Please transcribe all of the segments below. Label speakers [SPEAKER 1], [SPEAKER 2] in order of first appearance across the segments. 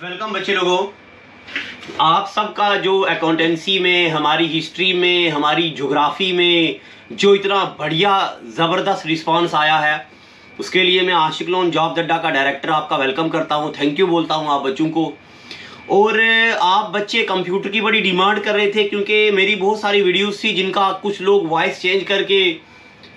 [SPEAKER 1] Welcome बच्चे लोगों, आप सबका जो अकाउंटेंसी में, हमारी हिस्ट्री में, हमारी ज्योग्राफी में जो इतना बढ़िया ज़बरदस्त रिस्पांस आया है, उसके लिए मैं आशिक लोन जॉब्स अड्डा का डायरेक्टर आपका वेलकम करता हूं, थैंक यू बोलता हूं आप बच्चों को। और आप बच्चे कंप्यूटर की बड़ी डिमांड कर रहे थे क्योंकि मेरी बहुत सारी वीडियोस थी जिनका कुछ लोग वॉइस चेंज करके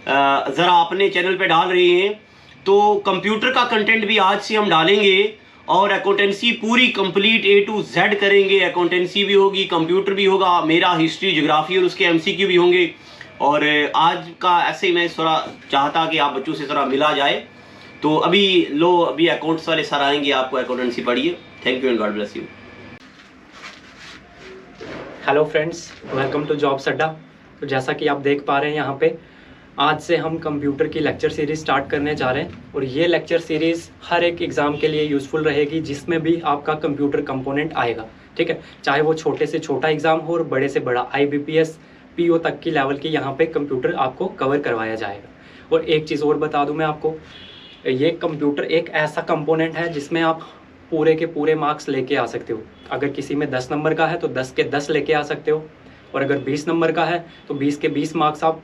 [SPEAKER 1] ज़रा अपने चैनल पे डाल रहे हैं। तो कंप्यूटर का कंटेंट भी आज से हम डालेंगे और अकाउंटेंसी पूरी कंप्लीट A to Z करेंगे। अकाउंटेंसी भी होगी, कंप्यूटर भी होगा, मेरा हिस्ट्री, ज्योग्राफी और उसके MCQ भी होंगे। और आज का ऐसे ही मैं थोड़ा चाहता कि आप बच्चों से थोड़ा मिला जाए। तो अभी अकाउंट्स वाले सर आएंगे, आपको अकाउंटेंसी पढ़िए। Thank you and God bless you.
[SPEAKER 2] Hello friends, welcome to Jobs Adda. तो जैसा कि आप देख पा रहे हैं यहाँ पे आज से हम कंप्यूटर की लेक्चर सीरीज़ स्टार्ट करने जा रहे हैं और ये लेक्चर सीरीज़ हर एक एग्ज़ाम के लिए यूज़फुल रहेगी जिसमें भी आपका कंप्यूटर कंपोनेंट आएगा। ठीक है, चाहे वो छोटे से छोटा एग्ज़ाम हो और बड़े से बड़ा IBPS PO तक की लेवल की यहाँ पे कंप्यूटर आपको कवर करवाया जाएगा। और एक चीज़ और बता दूँ मैं आपको, ये कंप्यूटर एक ऐसा कंपोनेंट है जिसमें आप पूरे के पूरे मार्क्स लेके आ सकते हो। अगर किसी में 10 नंबर का है तो 10 के 10 लेके आ सकते हो, और अगर 20 नंबर का है तो 20 के 20 मार्क्स आप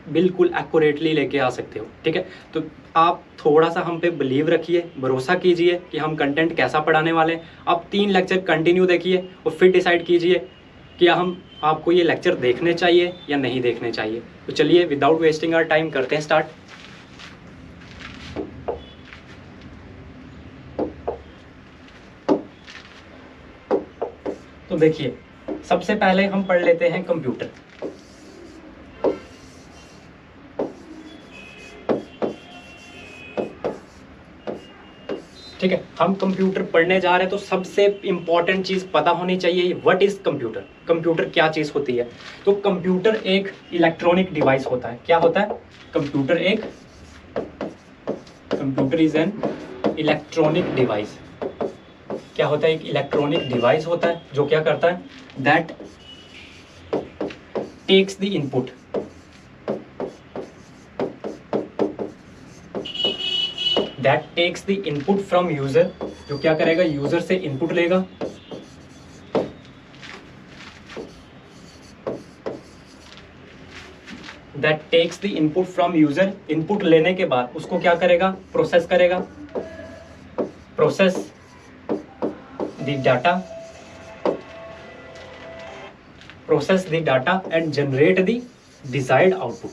[SPEAKER 2] बिल्कुल एक्यूरेटली लेके आ सकते हो। ठीक है, तो आप थोड़ा सा हम पे बिलीव रखिए, भरोसा कीजिए कि हम कंटेंट कैसा पढ़ाने वाले हैं। आप 3 लेक्चर कंटिन्यू देखिए और फिर डिसाइड कीजिए कि आपको ये लेक्चर देखने चाहिए या नहीं देखने चाहिए। तो चलिए विदाउट वेस्टिंग आवर टाइम करते हैं स्टार्ट। तो देखिए, सबसे पहले हम पढ़ लेते हैं कंप्यूटर। ठीक है, हम कंप्यूटर पढ़ने जा रहे हैं तो सबसे इंपॉर्टेंट चीज पता होनी चाहिए, व्हाट इज कंप्यूटर। कंप्यूटर क्या चीज होती है? तो कंप्यूटर एक इलेक्ट्रॉनिक डिवाइस होता है। क्या होता है? Computer is an electronic device. क्या होता है? एक इलेक्ट्रॉनिक डिवाइस होता है जो क्या करता है? That takes the input from user. जो क्या करेगा? यूजर से इनपुट लेगा। That takes the input from user. Input लेने के बाद उसको क्या करेगा? प्रोसेस करेगा। Process the data and generate the desired output.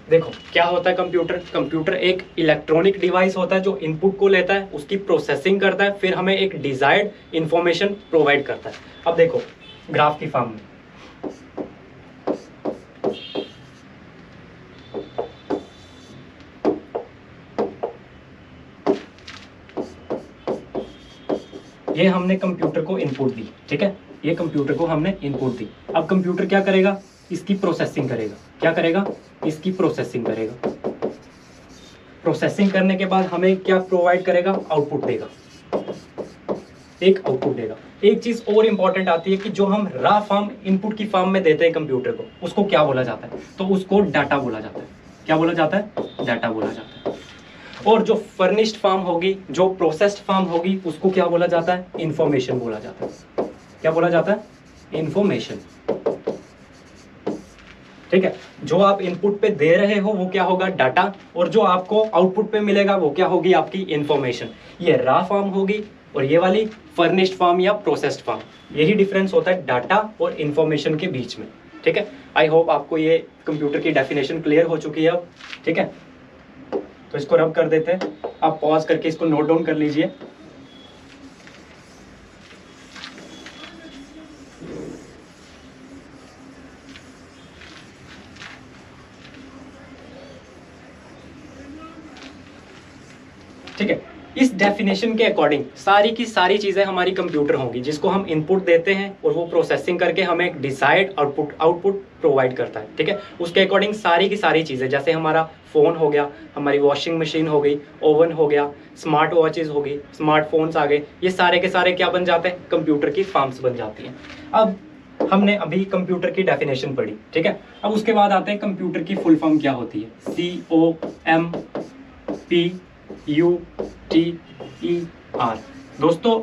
[SPEAKER 2] देखो क्या होता है कंप्यूटर। कंप्यूटर एक इलेक्ट्रॉनिक डिवाइस होता है जो इनपुट को लेता है, उसकी प्रोसेसिंग करता है, फिर हमें एक डिजायर्ड इंफॉर्मेशन प्रोवाइड करता है। अब देखो ग्राफ की फॉर्म में, ये हमने कंप्यूटर को इनपुट दी। ठीक है, ये कंप्यूटर को हमने इनपुट दी। अब कंप्यूटर क्या करेगा? इसकी प्रोसेसिंग करेगा। क्या करेगा? इसकी प्रोसेसिंग करेगा। प्रोसेसिंग करने के बाद हमें क्या प्रोवाइड करेगा? आउटपुट देगा। एक आउटपुट देगा। एक चीज और इंपॉर्टेंट आती है कि जो हम रा फॉर्म इनपुट की फॉर्म में देते हैं कंप्यूटर को, उसको क्या बोला जाता है? तो उसको डाटा बोला जाता है। क्या बोला जाता है? डाटा बोला जाता है। और जो फर्निश्ड फॉर्म होगी, जो प्रोसेस्ड फॉर्म होगी, उसको क्या बोला जाता है? इंफॉर्मेशन बोला जाता है। क्या बोला जाता है? इंफॉर्मेशन। ठीक है, जो आप इनपुट पे दे रहे हो वो क्या होगा? डाटा, और जो आपको आउटपुट पे मिलेगा वो क्या होगी? आपकी इंफॉर्मेशन। ये रा फॉर्म होगी और ये वाली फर्निश्ड फॉर्म या प्रोसेस्ड फॉर्म। यही डिफरेंस होता है डाटा और इंफॉर्मेशन के बीच में। ठीक है, आई होप आपको ये कंप्यूटर की डेफिनेशन क्लियर हो चुकी है अब। ठीक है, तो इसको रब कर देते हैं। आप पॉज करके इसको नोट डाउन कर लीजिए। ठीक है, इस डेफिनेशन के अकॉर्डिंग सारी की सारी चीज़ें हमारी कंप्यूटर होंगी, जिसको हम इनपुट देते हैं और वो प्रोसेसिंग करके हमें एक डिजायर्ड आउटपुट प्रोवाइड करता है। ठीक है, उसके अकॉर्डिंग सारी की सारी चीज़ें, जैसे हमारा फ़ोन हो गया, हमारी वॉशिंग मशीन हो गई, ओवन हो गया, स्मार्ट वॉचेज़ हो गई, स्मार्टफोन्स आ गए, ये सारे के सारे क्या बन जाते हैं, कंप्यूटर की फॉर्म्स बन जाती हैं। अब हमने अभी कंप्यूटर की डेफिनेशन पढ़ी, ठीक है। अब उसके बाद आते हैं कंप्यूटर की फुल फॉर्म क्या होती है। COMPUTER। दोस्तों,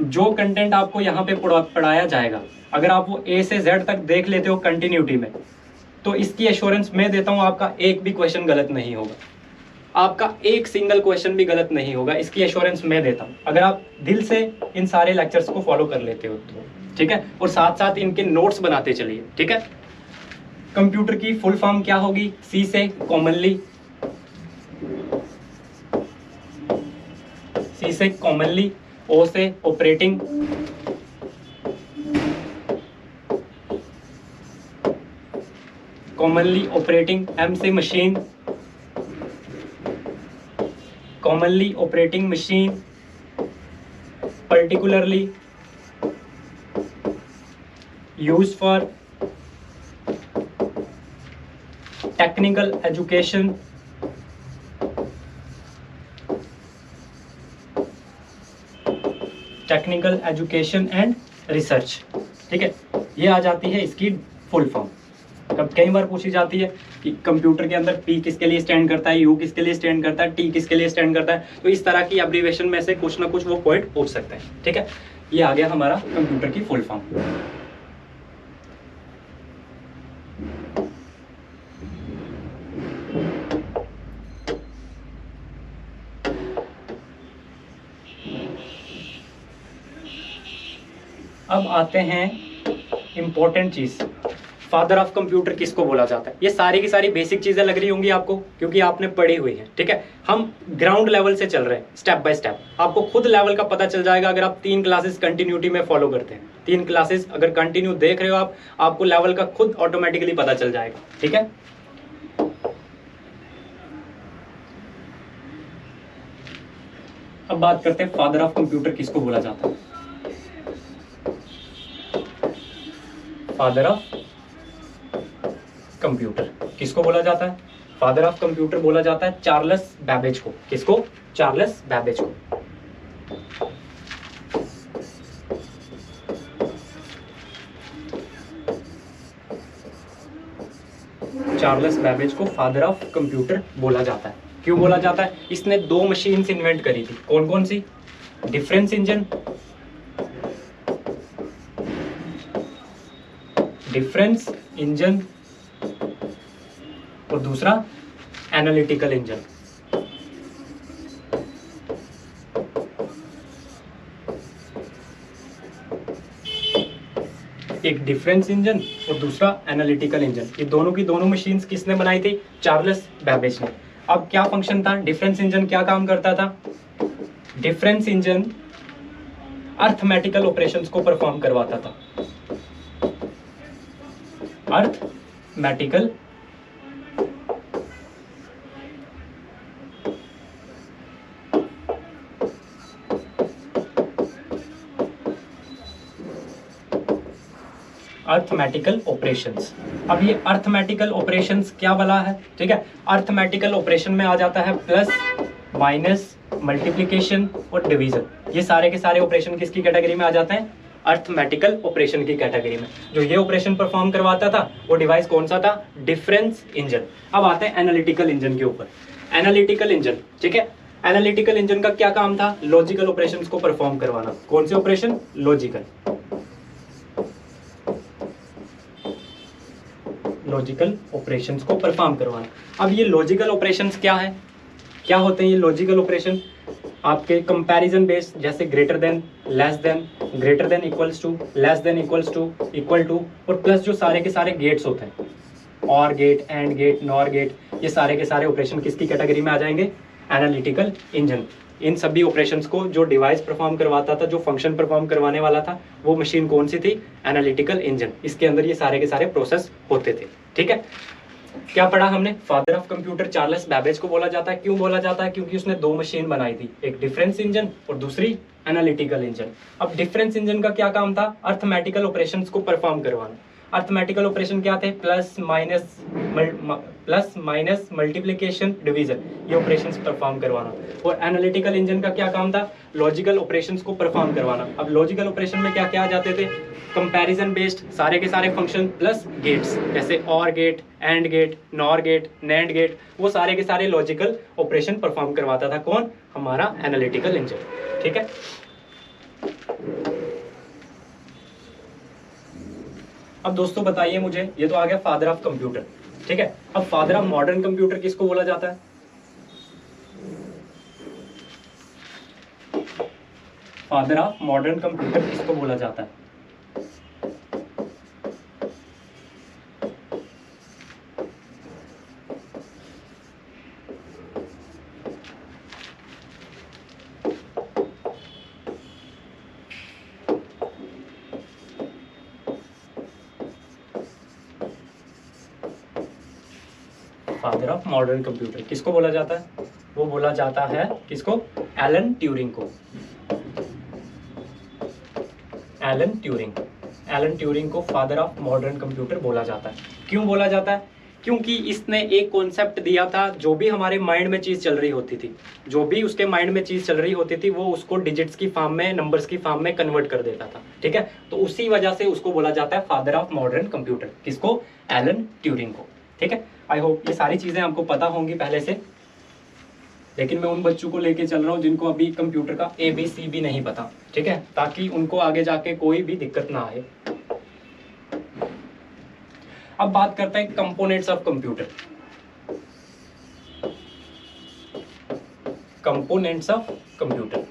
[SPEAKER 2] जो कंटेंट आपको यहाँ पे पढ़ाया जाएगा, अगर आप वो A से Z तक देख लेते हो कंटिन्यूटी में, तो इसकी एश्योरेंस मैं देता हूँ आपका एक भी क्वेश्चन गलत नहीं होगा, आपका एक सिंगल क्वेश्चन भी गलत नहीं होगा, इसकी एश्योरेंस मैं देता हूँ, अगर आप दिल से इन सारे लेक्चर्स को फॉलो कर लेते हो तो। ठीक है, और साथ साथ इनके नोट्स बनाते चलिए। ठीक है, कंप्यूटर की फुल फॉर्म क्या होगी। C से कॉमनली, C से कॉमनली, O से ऑपरेटिंग, कॉमनली ऑपरेटिंग, M से machine, commonly operating machine, particularly, used for technical education, technical education and research. ठीक है, ये आ जाती है इसकी फुल फॉर्म। कब कई बार पूछी जाती है कि कंप्यूटर के अंदर P किसके लिए स्टैंड करता है, U किसके लिए स्टैंड करता है, T किसके लिए स्टैंड करता है, तो इस तरह की एब्रीवेशन में से कुछ ना कुछ वो पॉइंट पूछ सकते हैं। ठीक है, ये आ गया हमारा कंप्यूटर की फुल फॉर्म। अब आते हैं इंपॉर्टेंट चीज, फादर ऑफ कंप्यूटर किसको बोला जाता है। ये सारी की सारी बेसिक चीजें लग रही होंगी आपको, क्योंकि आपने पढ़ी हुई है। ठीक है, हम ग्राउंड लेवल से चल रहे हैं, स्टेप बाय स्टेप। आपको खुद लेवल का पता चल जाएगा अगर आप 3 क्लासेस कंटिन्यूटी में फॉलो करते हैं। 3 क्लासेस अगर कंटिन्यू देख रहे हो आप, आपको लेवल का खुद ऑटोमेटिकली पता चल जाएगा। ठीक है, अब बात करते हैं फादर ऑफ कंप्यूटर किसको बोला जाता है। फादर ऑफ कंप्यूटर किसको बोला जाता है। फादर ऑफ कंप्यूटर बोला जाता है चार्ल्स बैबेज को। किसको? चार्ल्स बैबेज को। चार्ल्स बैबेज को फादर ऑफ कंप्यूटर बोला जाता है। क्यों बोला जाता है? इसने 2 मशीन्स इन्वेंट करी थी। कौन कौन सी? डिफरेंस इंजन, और दूसरा एनालिटिकल इंजन। एक डिफरेंस इंजन और दूसरा एनालिटिकल इंजन। ये दोनों की दोनों मशीन्स किसने बनाई थी? चार्ल्स बैबेज ने। अब क्या फंक्शन था? डिफरेंस इंजन क्या काम करता था? डिफरेंस इंजन अर्थमेटिकल ऑपरेशंस को परफॉर्म करवाता था। Arithmetical arithmetical operations. अब ये अर्थमेटिकल ऑपरेशंस क्या वाला है? ठीक है, अर्थमेटिकल ऑपरेशन में आ जाता है प्लस, माइनस, मल्टीप्लिकेशन और डिवीजन। ये सारे के सारे ऑपरेशन किसकी कैटेगरी में आ जाते हैं? अर्थमेटिकल ऑपरेशन की कैटेगरी में। जो ये ऑपरेशन परफॉर्म करवाता था वो डिवाइस कौन सा था? Difference engine. अब आते हैं एनालिटिकल इंजन के ऊपर। एनालिटिकल इंजन, ठीक है, एनालिटिकल इंजन का क्या काम था? लॉजिकल ऑपरेशंस को परफॉर्म करवाना। कौन से ऑपरेशन? लॉजिकल ऑपरेशंस को परफॉर्म करवाना। अब ये लॉजिकल ऑपरेशंस क्या है? क्या होते हैं ये लॉजिकल ऑपरेशन? आपके कंपैरिजन बेस्ड, जैसे greater than, less than, greater than equals to, less than equals to, equal to और प्लस जो सारे के सारे गेट्स होते हैं, or gate, and gate, nor gate, ये सारे के सारे ऑपरेशन किसकी कैटेगरी में आ जाएंगे? Analytical engine. इन सभी ऑपरेशंस को जो डिवाइस परफॉर्म करवाता था, जो फंक्शन परफॉर्म करवाने वाला था, वो मशीन कौन सी थी? Analytical engine. इसके अंदर ये सारे के सारे प्रोसेस होते थे। ठीक है, क्या पढ़ा हमने? Father of computer Charles Babbage को बोला जाता है। क्यों बोला जाता है? क्योंकि उसने दो मशीन बनाई थी, एक डिफरेंस इंजन और दूसरी एनालिटिकल इंजन। अब डिफरेंस इंजन का क्या काम था? अर्थमेटिकल ऑपरेशंस को परफॉर्म करवाना। अर्थमेटिकल ऑपरेशन क्या थे? प्लस माइनस मल्टीप्लिकेशन डिवीजन, ये ऑपरेशंस परफॉर्म करवाना। और एनालिटिकल इंजन का क्या काम था? लॉजिकल ऑपरेशंस को परफॉर्म करवाना। अब लॉजिकल ऑपरेशन में क्या क्या आ जाते थे? कंपैरिजन बेस्ड सारे के सारे फंक्शन प्लस गेट्स, जैसे or gate, and gate, nor gate, nand gate, वो सारे के सारे लॉजिकल ऑपरेशन परफॉर्म करवाता था। कौन? हमारा एनालिटिकल इंजन। ठीक है, अब दोस्तों बताइए मुझे, ये तो आ गया फादर ऑफ कंप्यूटर। ठीक है, अब फादर ऑफ मॉडर्न कंप्यूटर किसको बोला जाता है? फादर ऑफ मॉडर्न कंप्यूटर किसको बोला जाता है? फादर ऑफ मॉडर्न कंप्यूटर किसको बोला जाता है? वो बोला जाता है किसको? एलन ट्यूरिंग को। एलन ट्यूरिंग, एलन ट्यूरिंग को फादर ऑफ मॉडर्न कंप्यूटर बोला जाता है। क्यों बोला जाता है? क्योंकि इसने एक कॉन्सेप्ट दिया था, जो भी हमारे माइंड में चीज चल रही होती थी, जो भी उसके माइंड में चीज चल रही होती थी, वो उसको डिजिट्स की फॉर्म में, नंबर्स की फॉर्म में कन्वर्ट कर देता था। ठीक है, तो उसी वजह से उसको बोला जाता है फादर ऑफ मॉडर्न कंप्यूटर। किसको? एलन ट्यूरिंग को। ठीक है, आई होप ये सारी चीजें आपको पता होंगी पहले से, लेकिन मैं उन बच्चों को लेके चल रहा हूँ जिनको अभी कंप्यूटर का ABC भी नहीं पता। ठीक है, ताकि उनको आगे जाके कोई भी दिक्कत ना आए। अब बात करते हैं components of computer. Components of computer,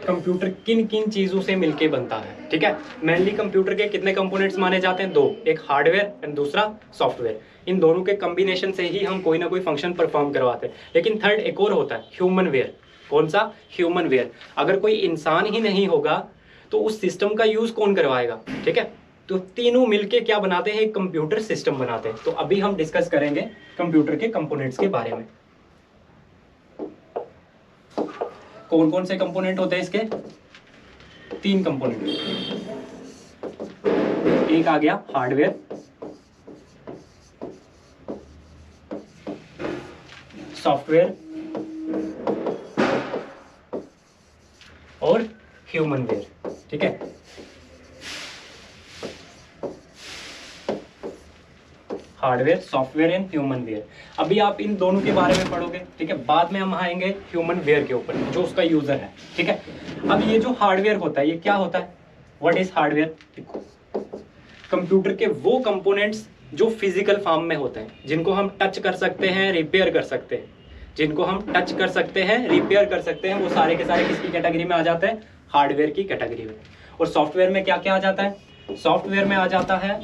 [SPEAKER 2] computer किन किन चीजों से मिलके बनता है? ठीक है, मेनली कंप्यूटर के कितने कंपोनेंट्स माने जाते हैं? दो, एक हार्डवेयर एंड दूसरा सॉफ्टवेयर। इन दोनों के कॉम्बिनेशन से ही हम कोई ना कोई फंक्शन परफॉर्म करवाते हैं। लेकिन थर्ड एक और होता है, ह्यूमन वेयर। कौन सा? Human ware. अगर कोई इंसान ही नहीं होगा तो उस सिस्टम का यूज कौन करवाएगा? ठीक है, तो तीनों मिलके क्या बनाते हैं? एक कंप्यूटर सिस्टम बनाते हैं। तो अभी हम डिस्कस करेंगे कंप्यूटर के कंपोनेंट्स के बारे में। कौन कौन से कंपोनेंट होते हैं इसके? 3 कंपोनेंट। एक आ गया हार्डवेयर, सॉफ्टवेयर और ह्यूमन वेयर। ठीक है, hardware, software and human ware. अभी आप इन दोनों के बारे में पढ़ोगे। ठीक है, बाद में हम आएंगे ह्यूमन वेयर के ऊपर, जो उसका यूजर है। ठीक है, अब ये जो हार्डवेयर होता है, ये क्या होता है? What is hardware? कंप्यूटर के वो कंपोनेंट्स जो फिजिकल फॉर्म में होते हैं, जिनको हम टच कर सकते हैं, रिपेयर कर सकते हैं। जिनको हम टच कर सकते हैं, रिपेयर कर सकते हैं, वो सारे के सारे किसकी कैटेगरी में आ जाते हैं? हार्डवेयर की कैटेगरी में। और सॉफ्टवेयर में क्या क्या आ जाता है? सॉफ्टवेयर में आ जाता है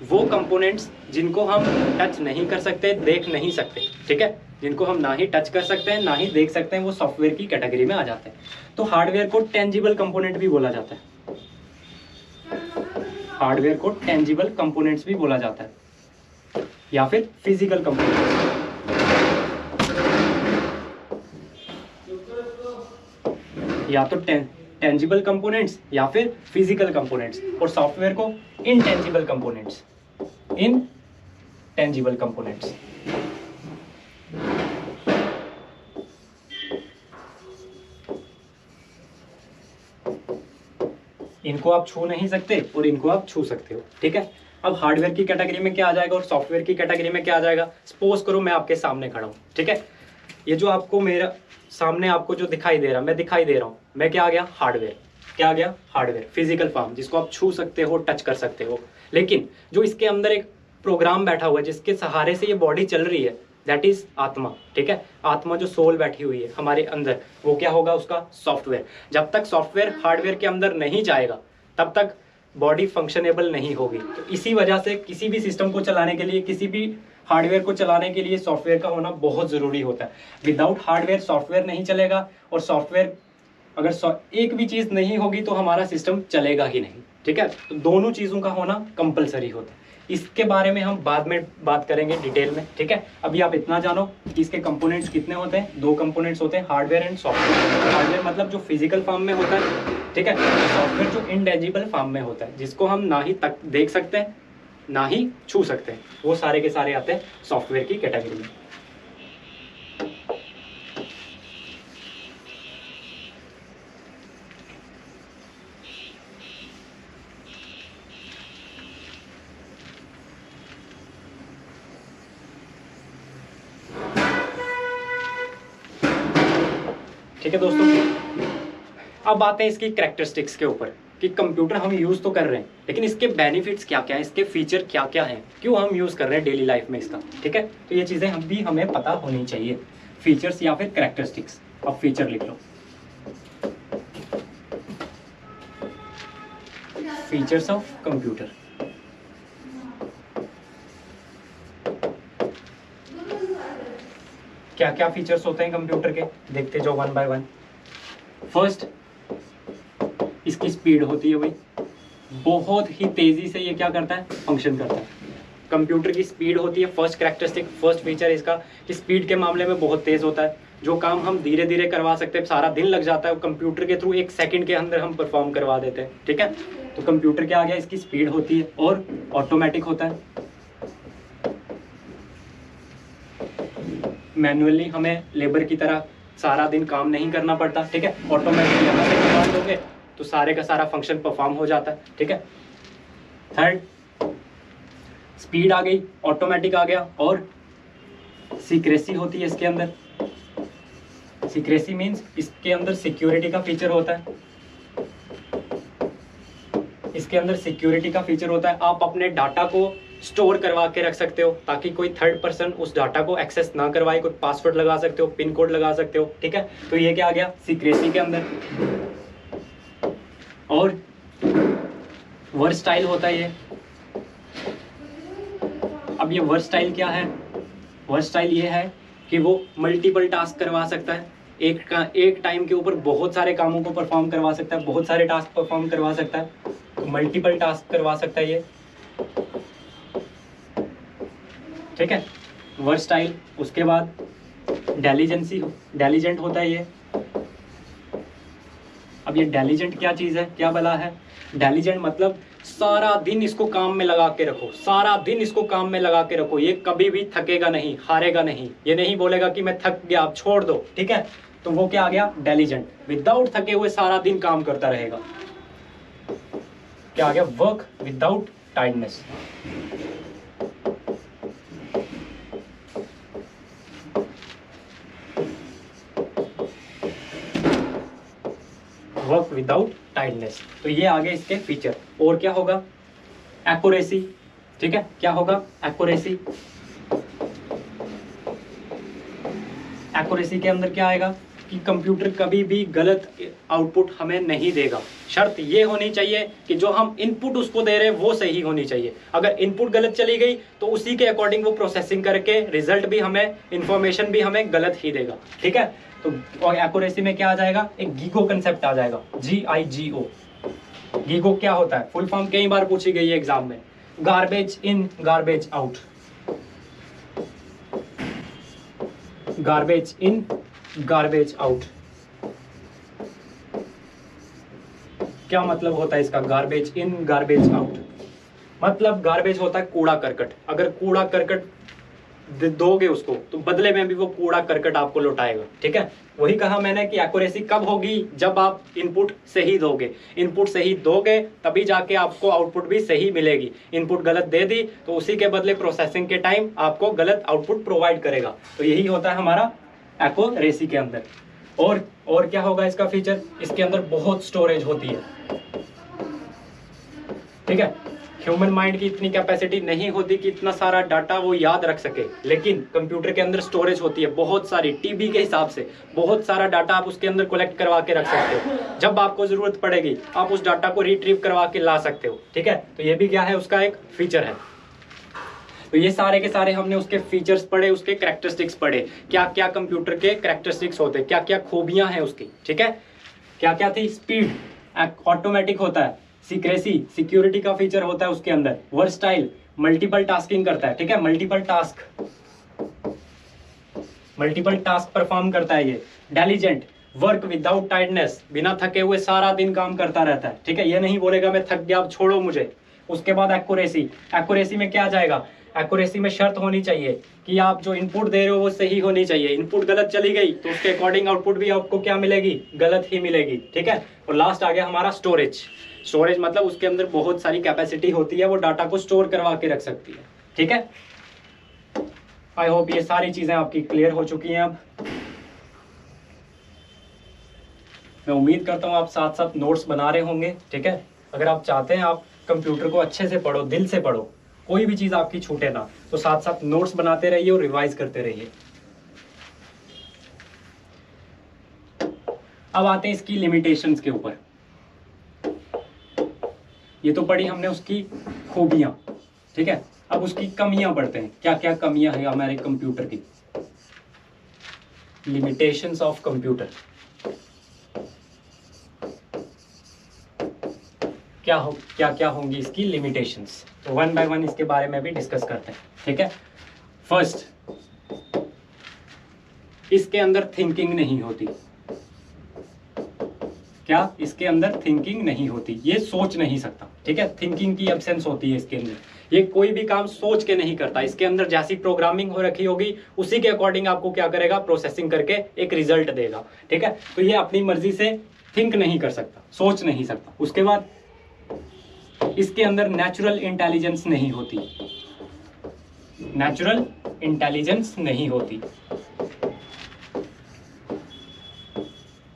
[SPEAKER 2] वो कंपोनेंट्स जिनको हम टच नहीं कर सकते, देख नहीं सकते। ठीक है, जिनको हम ना ही टच कर सकते हैं ना ही देख सकते हैं, वो सॉफ्टवेयर की कैटेगरी में आ जाते हैं। तो हार्डवेयर को टेंजिबल कंपोनेंट भी बोला जाता है। हार्डवेयर को टेंजिबल कंपोनेंट्स भी बोला जाता है, या फिर फिजिकल कंपोनेंट्स। या तो टेंजिबल कंपोनेंट्स या फिर फिजिकल कंपोनेंट्स। और सॉफ्टवेयर को इनटेंजिबल कंपोनेंट्स, इनटेंजिबल कंपोनेंट्स। इनको आप छू नहीं सकते और इनको आप छू सकते हो। ठीक है, अब हार्डवेयर की कैटेगरी में क्या आ जाएगा और सॉफ्टवेयर की कैटेगरी में क्या आ जाएगा? सपोज करो मैं आपके सामने खड़ा हूँ। ठीक है, ये जो आपको मेरा सामने आपको जो दिखाई दे रहा, मैं दिखाई दे रहा हूँ, मैं क्या आ गया? हार्डवेयर। क्या आ गया? हार्डवेयर, फिजिकल फॉर्म, जिसको आप छू सकते हो, टच कर सकते हो। लेकिन जो इसके अंदर एक प्रोग्राम बैठा हुआ है, जिसके सहारे से ये बॉडी चल रही है, दैट इज आत्मा। ठीक है, आत्मा जो सोल बैठी हुई है हमारे अंदर, वो क्या होगा? उसका सॉफ्टवेयर। जब तक सॉफ्टवेयर हार्डवेयर के अंदर नहीं जाएगा, तब तक बॉडी फंक्शनेबल नहीं होगी। तो इसी वजह से किसी भी सिस्टम को चलाने के लिए, किसी भी हार्डवेयर को चलाने के लिए सॉफ्टवेयर का होना बहुत ज़रूरी होता है। विदाउट हार्डवेयर सॉफ्टवेयर नहीं चलेगा, और सॉफ्टवेयर अगर एक भी चीज़ नहीं होगी तो हमारा सिस्टम चलेगा ही नहीं, ठीक है। तो दोनों चीज़ों का होना कंपलसरी होता है। इसके बारे में हम बाद में बात करेंगे डिटेल में, ठीक है। अभी आप इतना जानो कि इसके कंपोनेंट्स कितने होते हैं। 2 कंपोनेंट्स होते हैं, हार्डवेयर एंड सॉफ्टवेयर। हार्डवेयर मतलब जो फिजिकल फॉर्म में होता है, ठीक है। सॉफ्टवेयर जो इंटेंजिबल फॉर्म में होता है, जिसको हम ना ही तक देख सकते हैं ना ही छू सकते हैं, वो सारे के सारे आते हैं सॉफ्टवेयर की कैटेगरी में। ठीक है दोस्तों, अब आते हैं इसकी कैरेक्टरिस्टिक्स के ऊपर कि कंप्यूटर हम यूज़ तो कर रहे हैं, लेकिन इसके बेनिफिट्स क्या क्या हैं, इसके फीचर क्या क्या हैं, क्यों हम यूज़ कर रहे हैं डेली लाइफ में इसका, ठीक है। तो ये चीज़ें हम भी हमें पता होनी चाहिए, फीचर्स या फिर कैरेक्टरिस्टिक्स। अब फीचर लिख लो, फीचर्स ऑफ कंप्यूटर। क्या क्या फीचर्स होते हैं कंप्यूटर के, देखते जाओ वन बाय वन। फर्स्ट, इसकी स्पीड होती है भाई, बहुत ही तेजी से ये क्या करता है, फंक्शन करता है। कंप्यूटर की स्पीड होती है फर्स्ट कैरेक्टरिस्टिक, फर्स्ट फीचर इसका कि स्पीड के मामले में बहुत तेज होता है। जो काम हम धीरे धीरे करवा सकते हैं, सारा दिन लग जाता है, वो कंप्यूटर के थ्रू 1 सेकंड के अंदर हम परफॉर्म करवा देते हैं, ठीक है। तो कंप्यूटर क्या आ गया, इसकी स्पीड होती है और ऑटोमेटिक होता है। मैनुअली हमें लेबर की तरह सारा दिन काम नहीं करना पड़ता, ठीक है। ऑटोमेटिकली यहाँ से कमांड दोगे तो सारे का सारा फंक्शन परफॉर्म हो जाता है, ठीक है। थर्ड, स्पीड आ गई, ऑटोमेटिक आ गया, और सीक्रेसी होती है इसके अंदर। सीक्रेसी मीन्स इसके अंदर सिक्योरिटी का फीचर होता है। इसके अंदर सिक्योरिटी का फीचर होता है। आप अपने डाटा को स्टोर करवा के रख सकते हो ताकि कोई थर्ड पर्सन उस डाटा को एक्सेस ना करवाए। कोई पासवर्ड लगा सकते हो, पिन कोड लगा सकते हो, ठीक है। तो ये क्या आ गया, सीक्रेसी के अंदर। और वर्सटाइल होता है ये। अब ये वर्सटाइल क्या है, वर्सटाइल ये है कि वो मल्टीपल टास्क करवा सकता है। एक टाइम के ऊपर बहुत सारे कामों को परफॉर्म करवा सकता है, बहुत सारे टास्क परफॉर्म करवा सकता है, तो मल्टीपल टास्क करवा सकता है ये, ठीक है। वर्सटाइल। उसके बाद डेलीजेंट होता है ये। अब ये डेलीजेंट क्या चीज़ है, क्या भला है। डेलीजेंट मतलब सारा दिन इसको काम में लगा के रखो, सारा दिन इसको काम में लगा के रखो, ये कभी भी थकेगा नहीं, हारेगा नहीं, ये नहीं बोलेगा कि मैं थक गया आप छोड़ दो, ठीक है। तो वो क्या आ गया, डेलीजेंट। विदाउट थके हुए सारा दिन काम करता रहेगा। क्या आ गया, work without tiredness. Work without tiredness. तो ये आगे इसके फीचर। और क्या होगा, एक्यूरेसी, ठीक है। क्या होगा, एक्यूरेसी। एक्यूरेसी के अंदर क्या आएगा कि कंप्यूटर कभी भी गलत आउटपुट हमें नहीं देगा। शर्त ये होनी चाहिए कि जो हम इनपुट उसको दे रहे हैं वो सही होनी चाहिए। अगर इनपुट गलत चली गई तो उसी के अकॉर्डिंग वो प्रोसेसिंग करके रिजल्ट भी हमें, इंफॉर्मेशन भी हमें गलत ही देगा, ठीक है। तो और एक्यूरेसी में क्या आ जाएगा, एक गीगो कंसेप्ट आ जाएगा, GIGO। गीगो क्या होता है, फुल फॉर्म कई बार पूछी गई है एग्जाम में। Garbage in garbage out, garbage in garbage out. क्या मतलब होता है इसका, गार्बेज इन गार्बेज आउट मतलब गार्बेज होता है कूड़ा करकट। अगर कूड़ा करकट दोगे उसको तो बदले में भी वो कूड़ा करकट आपको लौटाएगा, ठीक है। वही कहा मैंने कि एक्यूरेसी कब होगी, जब आप इनपुट सही दोगे। इनपुट सही दोगे तभी जाके आपको आउटपुट भी सही मिलेगी। इनपुट गलत दे दी तो उसी के बदले प्रोसेसिंग के टाइम आपको गलत आउटपुट प्रोवाइड करेगा। तो यही होता है हमारा एक्यूरेसी के अंदर। और क्या होगा इसका फीचर, इसके अंदर बहुत स्टोरेज होती है, ठीक है। ह्यूमन माइंड की इतनी कैपेसिटी नहीं होती कि इतना सारा डाटा वो याद रख सके, लेकिन कंप्यूटर के अंदर स्टोरेज होती है बहुत सारी, टीबी के हिसाब से बहुत सारा डाटा आप उसके अंदर कलेक्ट करवा के रख सकते हो। जब आपको जरूरत पड़ेगी आप उस डाटा को रिट्रीव करवा के ला सकते हो, ठीक है। तो ये भी क्या है, उसका एक फीचर है। तो ये सारे के सारे हमने उसके फीचर्स पढ़े, उसके कैरेक्टरिस्टिक्स पढ़े, क्या क्या कंप्यूटर के कैरेक्टरिस्टिक्स होते हैं, क्या क्या खूबियां हैं उसकी, ठीक है। क्या क्या थी? स्पीड, ऑटोमेटिक होता है, सीक्रेसी, सिक्योरिटी का फीचर होता है उसके अंदर, वर्सटाइल, मल्टीपल टास्किंग करता है, ठीक है, मल्टीपल टास्क परफॉर्म करता है ये, डेलीजेंट, वर्क विदाउट टायर्डनेस, बिना थके हुए सारा दिन काम करता रहता है, ठीक है, ये नहीं बोलेगा मैं थक गया अब छोड़ो मुझे। उसके बाद एक्यूरेसी में क्या आ जाएगा? एक्यूरेसी में शर्त होनी चाहिए कि आप जो इनपुट दे रहे हो वो सही होनी चाहिए, इनपुट गलत चली गई तो उसके अकॉर्डिंग आउटपुट भी आपको क्या मिलेगी? गलत ही मिलेगी, ठीक है। और लास्ट आ गया हमारा स्टोरेज मतलब उसके अंदर बहुत सारी कैपेसिटी होती है, वो डाटा को स्टोर करवा के रख सकती है, ठीक है। आई होप ये सारी चीजें आपकी क्लियर हो चुकी हैं। अब मैं उम्मीद करता हूँ आप साथ साथ नोट्स बना रहे होंगे, ठीक है। अगर आप चाहते हैं आप कंप्यूटर को अच्छे से पढ़ो, दिल से पढ़ो, कोई भी चीज आपकी छूटे ना, तो साथ साथ नोट्स बनाते रहिए और रिवाइज करते रहिए। अब आते हैं इसकी लिमिटेशंस के ऊपर। ये तो पढ़ी हमने उसकी खूबियां, ठीक है। अब उसकी कमियां पढ़ते हैं, क्या क्या कमियां हैं हमारे कंप्यूटर की। लिमिटेशंस ऑफ कंप्यूटर क्या होंगी इसकी लिमिटेशंस, तो वन बाय वन इसके बारे में भी डिस्कस करते हैं, ठीक है। फर्स्ट, इसके अंदर थिंकिंग नहीं होती। क्या? इसके अंदर थिंकिंग नहीं होती, ये सोच नहीं सकता, ठीक है। थिंकिंग की एब्सेंस होती है इसके अंदर, ये कोई भी काम सोच के नहीं करता। इसके अंदर जैसी प्रोग्रामिंग हो रखी होगी उसी के अकॉर्डिंग आपको क्या करेगा? प्रोसेसिंग करके एक रिजल्ट देगा, ठीक है। तो ये अपनी मर्जी से थिंक नहीं कर सकता, सोच नहीं सकता। उसके बाद इसके अंदर नेचुरल इंटेलिजेंस नहीं होती, नेचुरल इंटेलिजेंस नहीं होती।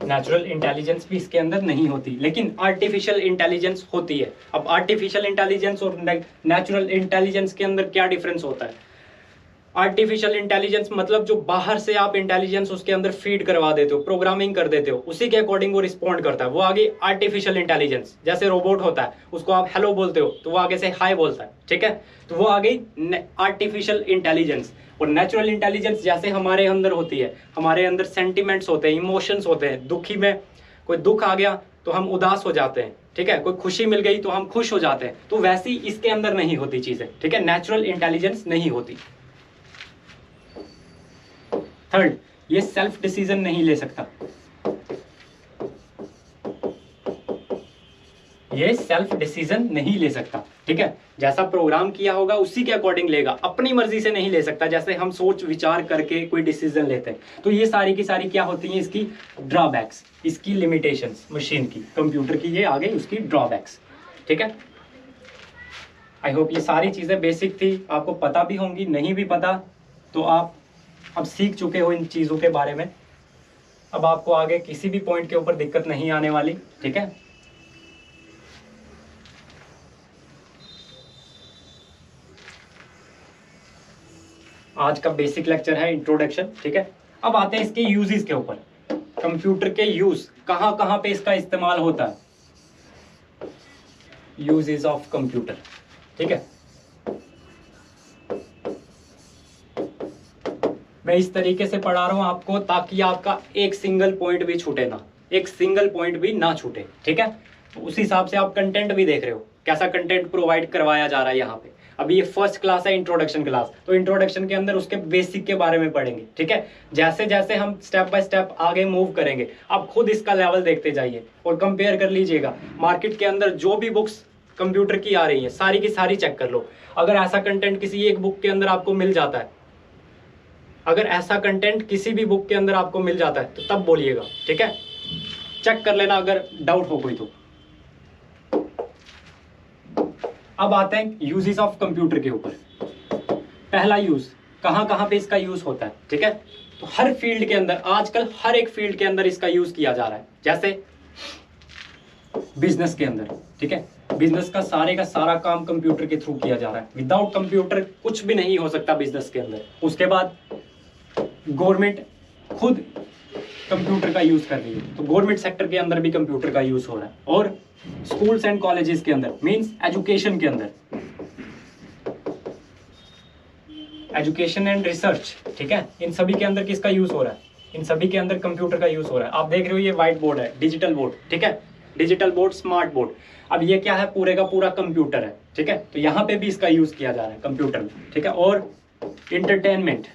[SPEAKER 2] नेचुरल इंटेलिजेंस भी इसके अंदर नहीं होती, लेकिन आर्टिफिशियल इंटेलिजेंस होती है। अब आर्टिफिशियल इंटेलिजेंस और नेचुरल इंटेलिजेंस के अंदर क्या डिफरेंस होता है? आर्टिफिशियल इंटेलिजेंस मतलब जो बाहर से आप इंटेलिजेंस उसके अंदर फीड करवा देते हो, प्रोग्रामिंग कर देते हो, उसी के अकॉर्डिंग वो रिस्पॉन्ड करता है, वो आगे आर्टिफिशियल इंटेलिजेंस। जैसे रोबोट होता है, उसको आप हेलो बोलते हो तो वो आगे से हाय बोलता है, ठीक है। तो वो आ गई आर्टिफिशियल इंटेलिजेंस। और नेचुरल इंटेलिजेंस जैसे हमारे अंदर होती है, हमारे अंदर सेंटिमेंट्स होते हैं, इमोशंस होते हैं। दुखी में कोई दुख आ गया तो हम उदास हो जाते हैं, ठीक है। कोई खुशी मिल गई तो हम खुश हो जाते हैं। तो वैसी इसके अंदर नहीं होती चीजें, ठीक है। नेचुरल इंटेलिजेंस नहीं होती। थर्ड, ये सेल्फ डिसीजन नहीं ले सकता, ये सेल्फ डिसीजन नहीं ले सकता, ठीक है। जैसा प्रोग्राम किया होगा उसी के अकॉर्डिंग लेगा, अपनी मर्जी से नहीं ले सकता, जैसे हम सोच विचार करके कोई डिसीजन लेते हैं। तो ये सारी की सारी क्या होती हैं? इसकी ड्रॉबैक्स, इसकी लिमिटेशंस, मशीन की, कंप्यूटर की ये आ गई उसकी ड्रॉबैक्स, ठीक है। आई होप ये सारी चीजें बेसिक थी, आपको पता भी होंगी, नहीं भी पता तो आप अब सीख चुके हो इन चीजों के बारे में। अब आपको आगे किसी भी पॉइंट के ऊपर दिक्कत नहीं आने वाली, ठीक है। आज का बेसिक लेक्चर है इंट्रोडक्शन, ठीक है। अब आते हैं इसके यूजेस के ऊपर। कंप्यूटर के यूज, कहां कहां पे इसका इस्तेमाल होता है। यूजेस ऑफ कंप्यूटर, ठीक है। मैं इस तरीके से पढ़ा रहा हूं आपको ताकि आपका एक सिंगल पॉइंट भी छूटे ना, एक सिंगल पॉइंट भी ना छूटे, ठीक है। तो उस हिसाब से आप कंटेंट भी देख रहे हो, कैसा कंटेंट प्रोवाइड करवाया जा रहा है यहाँ पे। अभी ये फर्स्ट क्लास है, इंट्रोडक्शन क्लास, तो इंट्रोडक्शन के अंदर उसके बेसिक के बारे में पढ़ेंगे, ठीक है। जैसे जैसे हम स्टेप बाय स्टेप आगे मूव करेंगे, आप खुद इसका लेवल देखते जाइए और कंपेयर कर लीजिएगा। मार्केट के अंदर जो भी बुक्स कंप्यूटर की आ रही है सारी की सारी चेक कर लो। अगर ऐसा कंटेंट किसी एक बुक के अंदर आपको मिल जाता है, अगर ऐसा कंटेंट किसी भी बुक के अंदर आपको मिल जाता है तो तब बोलिएगा, ठीक है। चेक कर लेना अगर डाउट हो कोई तो। अब आते हैं यूजेस ऑफ कंप्यूटर के ऊपर। पहला यूज, कहां कहां पे इसका यूज होता है, ठीक है। तो हर फील्ड के अंदर, आजकल हर एक फील्ड के अंदर इसका यूज किया जा रहा है। जैसे बिजनेस के अंदर, ठीक है, बिजनेस का सारा काम कंप्यूटर के थ्रू किया जा रहा है। विदाउट कंप्यूटर कुछ भी नहीं हो सकता बिजनेस के अंदर। उसके बाद गवर्नमेंट खुद कंप्यूटर का यूज कर रही है, तो गवर्नमेंट सेक्टर के अंदर भी कंप्यूटर का यूज हो रहा है। और स्कूल्स एंड कॉलेजेस के अंदर, मींस एजुकेशन के अंदर, एजुकेशन एंड रिसर्च, ठीक है, इन सभी के अंदर किसका यूज हो रहा है? इन सभी के अंदर कंप्यूटर का यूज हो रहा है। आप देख रहे हो ये व्हाइट बोर्ड है, डिजिटल बोर्ड, ठीक है, डिजिटल बोर्ड, स्मार्ट बोर्ड। अब ये क्या है, पूरे का पूरा कंप्यूटर है, ठीक है। तो यहाँ पे भी इसका यूज किया जा रहा है कंप्यूटर में, ठीक है। और इंटरटेनमेंट,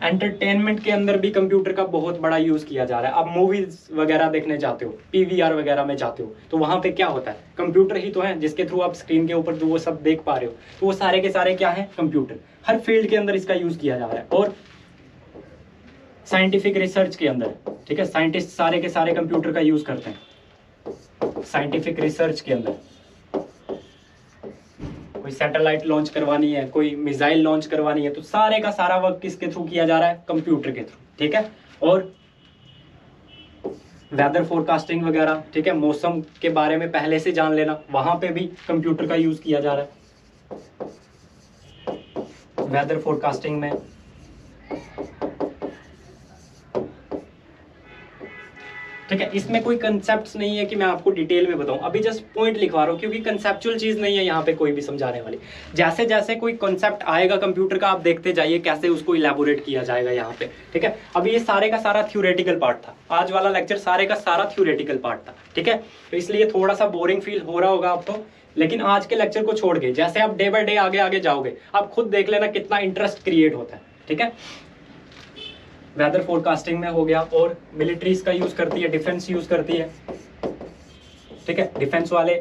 [SPEAKER 2] एंटरटेनमेंट के अंदर भी कंप्यूटर का बहुत बड़ा यूज किया जा रहा है। आप मूवीज वगैरह देखने जाते हो, पीवीआर वगैरह में जाते हो, तो वहां पे क्या होता है, कंप्यूटर ही तो है जिसके थ्रू आप स्क्रीन के ऊपर जो वो सब देख पा रहे हो, तो वो सारे के सारे क्या है, कंप्यूटर। हर फील्ड के अंदर इसका यूज किया जा रहा है। और साइंटिफिक रिसर्च के अंदर, ठीक है, साइंटिस्ट सारे के सारे कंप्यूटर का यूज करते हैं। साइंटिफिक रिसर्च के अंदर कोई सैटेलाइट लॉन्च करवानी है, कोई मिसाइल लॉन्च करवानी है, तो सारे का सारा वर्क किसके थ्रू किया जा रहा है, कंप्यूटर के थ्रू, ठीक है। और वेदर फोरकास्टिंग वगैरह, ठीक है, मौसम के बारे में पहले से जान लेना, वहां पे भी कंप्यूटर का यूज किया जा रहा है। वेदर फोरकास्टिंग में ठीक है, इसमें कोई कंसेप्ट्स नहीं है कि मैं आपको डिटेल में बताऊं, अभी जस्ट पॉइंट लिखवा रहा हूं, क्योंकि कंसेप्चुअल चीज नहीं है यहाँ पे कोई भी समझाने वाली। जैसे जैसे कोई कंसेप्ट आएगा कंप्यूटर का, आप देखते जाइए कैसे उसको इलेबोरेट किया जाएगा यहाँ पे, ठीक है। अभी ये सारे का सारा थ्योरेटिकल पार्ट था, आज वाला लेक्चर सारे का सारा थ्योरेटिकल पार्ट था, ठीक है। तो इसलिए थोड़ा सा बोरिंग फील हो रहा होगा आपको, लेकिन आज के लेक्चर को छोड़ के जैसे आप डे बाय डे आगे आगे जाओगे, आप खुद देख लेना कितना इंटरेस्ट क्रिएट होता है, ठीक है। वेदर फोरकास्टिंग में हो गया, और मिलिट्री इसका यूज करती है, डिफेंस यूज करती है, ठीक है, डिफेंस वाले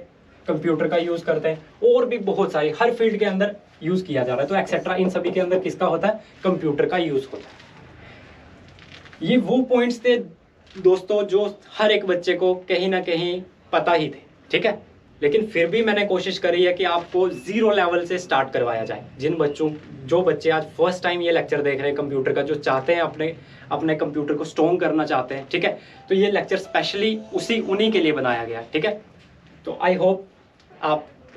[SPEAKER 2] कंप्यूटर का यूज करते हैं, और भी बहुत सारी हर फील्ड के अंदर यूज किया जा रहा है। तो एक्सेट्रा इन सभी के अंदर किसका होता है, कंप्यूटर का यूज होता है। ये वो पॉइंट्स थे दोस्तों जो हर एक बच्चे को कहीं ना कहीं पता ही थे, ठीक है, लेकिन फिर भी मैंने कोशिश करी है कि आपको जीरो लेवल से स्टार्ट करवाया जाए। जो बच्चे आज फर्स्ट टाइम ये लेक्चर देख रहे हैं कंप्यूटर का, जो चाहते हैं अपने कंप्यूटर को स्ट्रॉन्ग करना चाहते हैं, ठीक है, तो ये लेक्चर स्पेशली उन्हीं के लिए बनाया गया, ठीक है। तो आई होप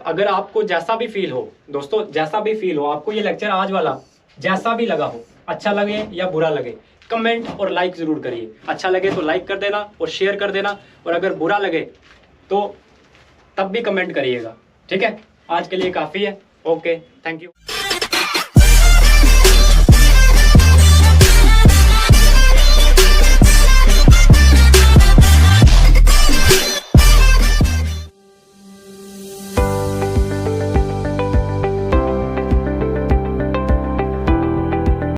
[SPEAKER 2] अगर आपको जैसा भी फील हो दोस्तों, जैसा भी फील हो, आपको ये लेक्चर आज वाला जैसा भी लगा हो, अच्छा लगे या बुरा लगे, कमेंट और लाइक जरूर करिए। अच्छा लगे तो लाइक कर देना और शेयर कर देना, और अगर बुरा लगे तो तब भी कमेंट करिएगा, ठीक है। आज के लिए काफ़ी है, ओके, थैंक यू।